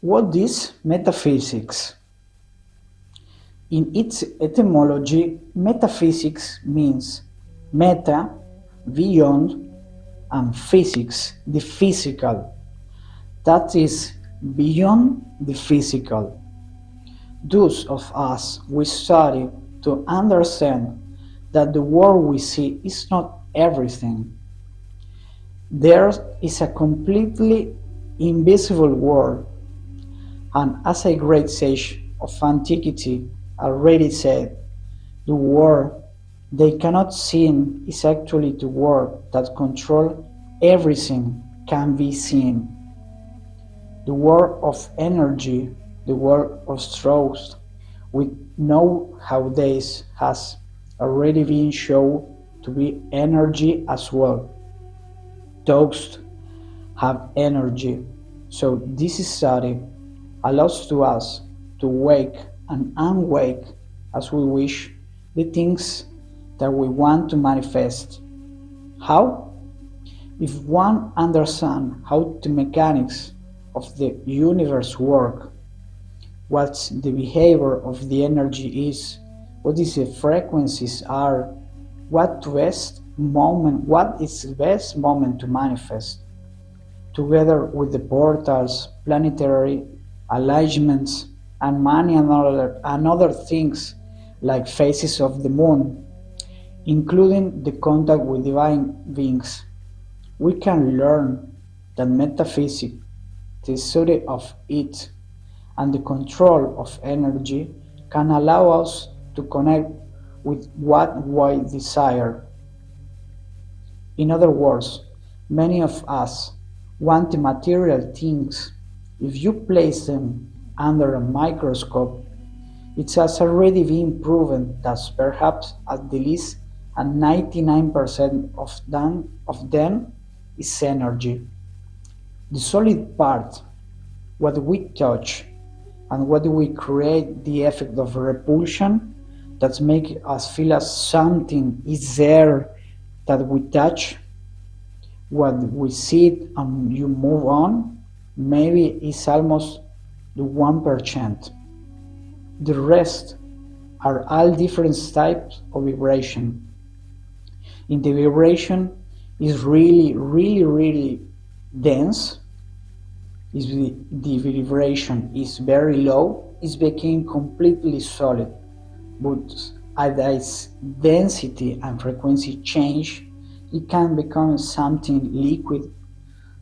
What is metaphysics? In its etymology, metaphysics means meta, beyond, and physics, the physical. That is, beyond the physical. Those of us we study to understand that the world we see is not everything. There is a completely invisible world, and as a great sage of antiquity already said, the world they cannot see is actually the world that control everything can be seen. The world of energy, the world of truth, we know nowadays has already been shown to be energy as well. Toast have energy. So this study allows to us to wake and unwake as we wish the things that we want to manifest. How? If one understands how the mechanics of the universe work, what the behavior of the energy is, what is the frequencies are, what is the best moment to manifest, together with the portals, planetary alignments, and many other things like phases of the moon, including the contact with divine beings, we can learn that metaphysics, the study of it, and the control of energy can allow us to connect with what we desire. In other words, many of us want the material things. If you place them under a microscope, it has already been proven that perhaps at the least 99% of them is energy. The solid part, what we touch, and what we create the effect of repulsion that make us feel as something is there that we touch, what we see and you move on, maybe it's almost the 1%. The rest are all different types of vibration. In the vibration is really dense. If the vibration is very low, it became completely solid. But as its density and frequency change, it can become something liquid,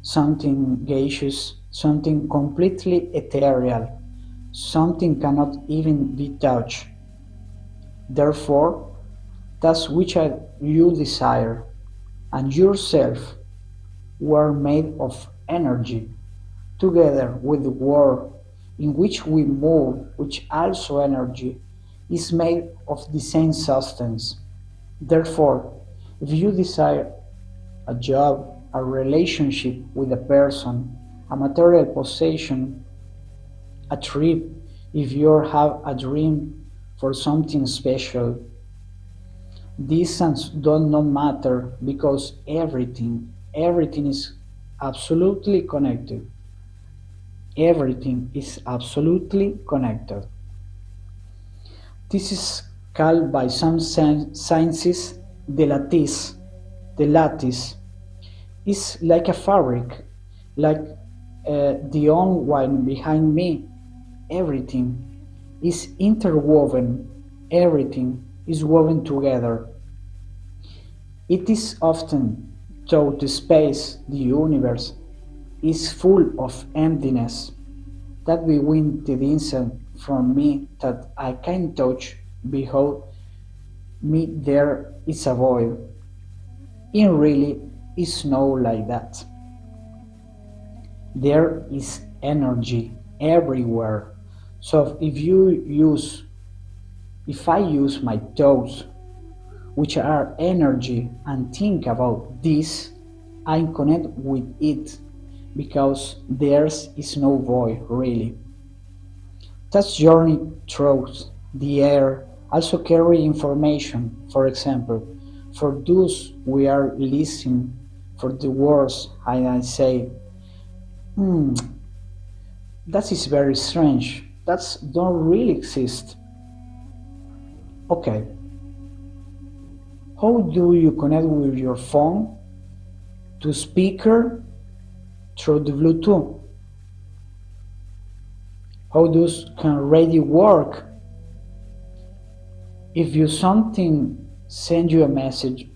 something gaseous, something completely ethereal, something cannot even be touched. Therefore, that's which you desire, and yourself were made of energy, together with the world in which we move, which also energy, is made of the same substance. Therefore, if you desire a job, a relationship with a person, a material possession, a trip, if you have a dream for something special, distance does not matter because everything is absolutely connected. Everything is absolutely connected. This is called by some sciences the lattice. The lattice is like a fabric, like the own one behind me. Everything is interwoven, everything is woven together. It is often thought the space, the universe, is full of emptiness, that between the distance from me that I can touch, behold me there is a void. It really is not like that. There is energy everywhere. So if I use my toes, which are energy, and think about this, I connect with it because there is no void really. That journey through the air also carry information. For example, for those we are listening for the words I say, That is very strange. That's don't really exist. Okay, how do you connect with your phone to speaker through the Bluetooth? How does can radio work? If you something send you a message,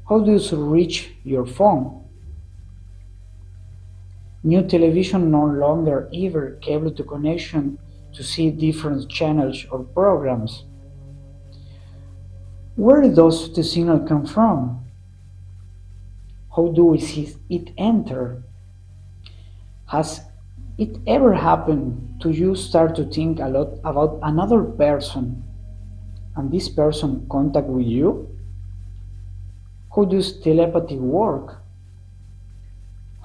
how do you reach your phone? New television no longer either cable to connection to see different channels or programs. Where does the signal come from? How do we see it enter? Has it ever happened to you start to think a lot about another person and this person contact with you? How does telepathy work?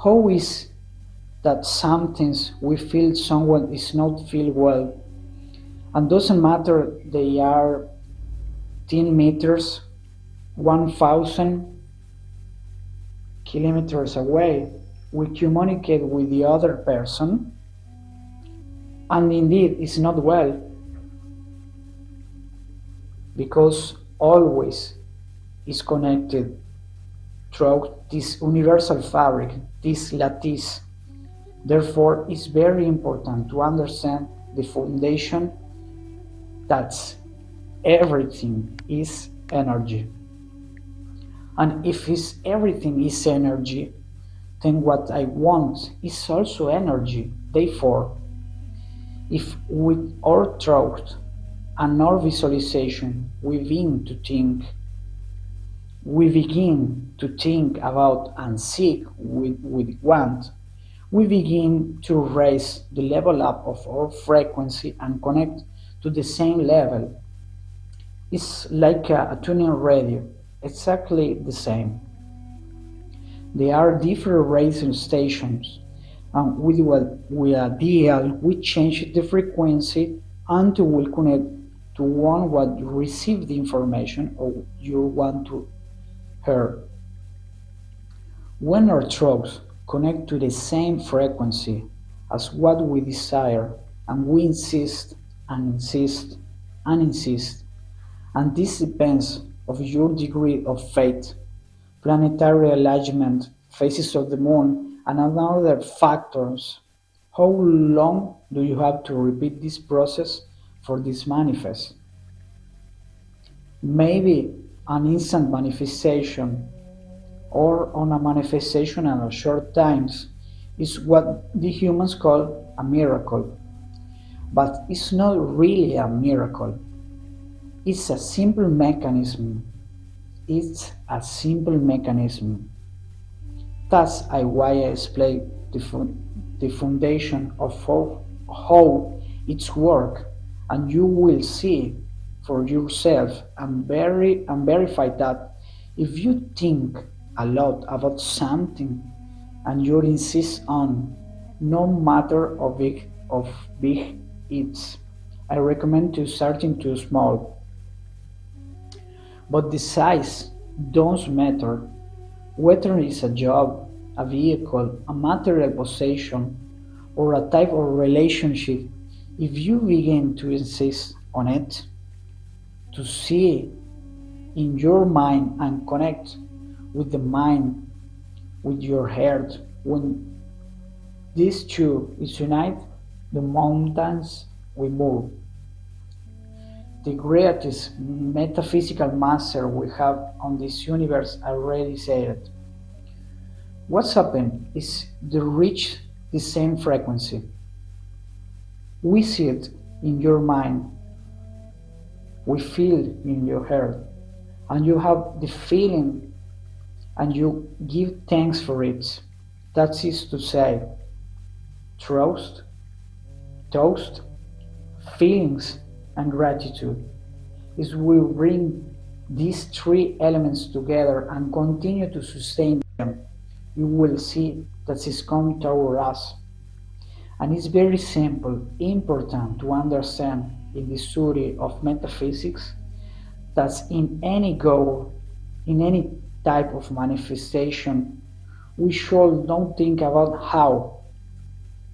How is that sometimes we feel someone is not feel well and doesn't matter they are 10 meters, 1,000 kilometers away, we communicate with the other person and indeed is not well because always is connected through this universal fabric, this lattice. Therefore, it's very important to understand the foundation that everything is energy. And if everything is energy, then what I want is also energy. Therefore, if with our thought and our visualization we begin to think about and seek with want, we begin to raise the level up of our frequency and connect to the same level. It's like a tuning radio, exactly the same. There are different radio stations, and with a dial we change the frequency until we connect to one what receive the information or you want to hear. When our throats connect to the same frequency as what we desire, and we insist and insist and insist, and this depends of your degree of faith, planetary alignment, phases of the moon, and other factors. How long do you have to repeat this process for this manifest? Maybe an instant manifestation or on a manifestation in a short times is what the humans call a miracle. But it's not really a miracle. It's a simple mechanism. It's a simple mechanism. That's why I explain the foundation of how it's work, and you will see for yourself and verify that if you think a lot about something and you insist on, no matter how big it's, I recommend to starting too small. But the size don't matter. Whether it's a job, a vehicle, a material possession, or a type of relationship, if you begin to insist on it, to see in your mind and connect with the mind, with your heart, when these two is unite, the mountains will move. The greatest metaphysical master we have on this universe already said it. What's happened is they reach the same frequency. We see it in your mind, we feel in your heart, and you have the feeling and you give thanks for it. That is to say, trust, toast, feelings, and gratitude. Is we bring these three elements together and continue to sustain them, you will see that it's coming toward us. And it's very simple, important to understand in the study of metaphysics that in any goal, in any type of manifestation, we should not think about how.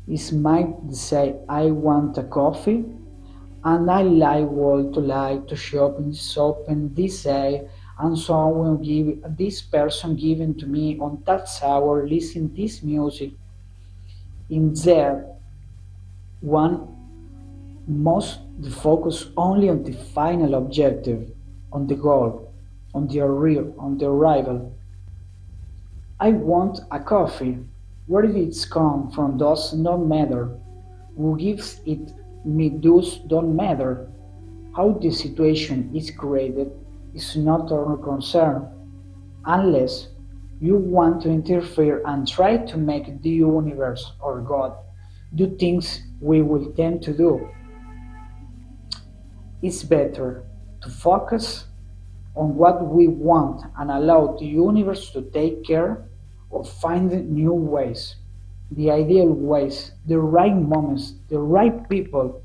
Is might say I want a coffee and I like to shop in the shop and this day and someone give this person given to me on that hour listen this music in there one must focus only on the final objective, on the goal, on the arrival. I want a coffee. Where it's come from does not matter. Who gives it me does don't matter. How the situation is created is not our concern, unless you want to interfere and try to make the universe or God do things we will tend to do. It's better to focus on what we want and allow the universe to take care of finding new ways, the ideal ways, the right moments, the right people.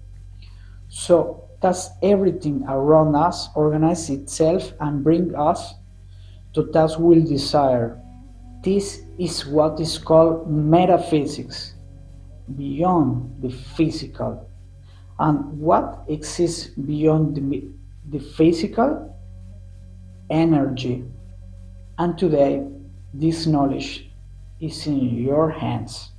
So that's everything around us organize itself and bring us to that we desire. This is what is called metaphysics, beyond the physical. And what exists beyond the physical? Energy. And today, this knowledge is in your hands.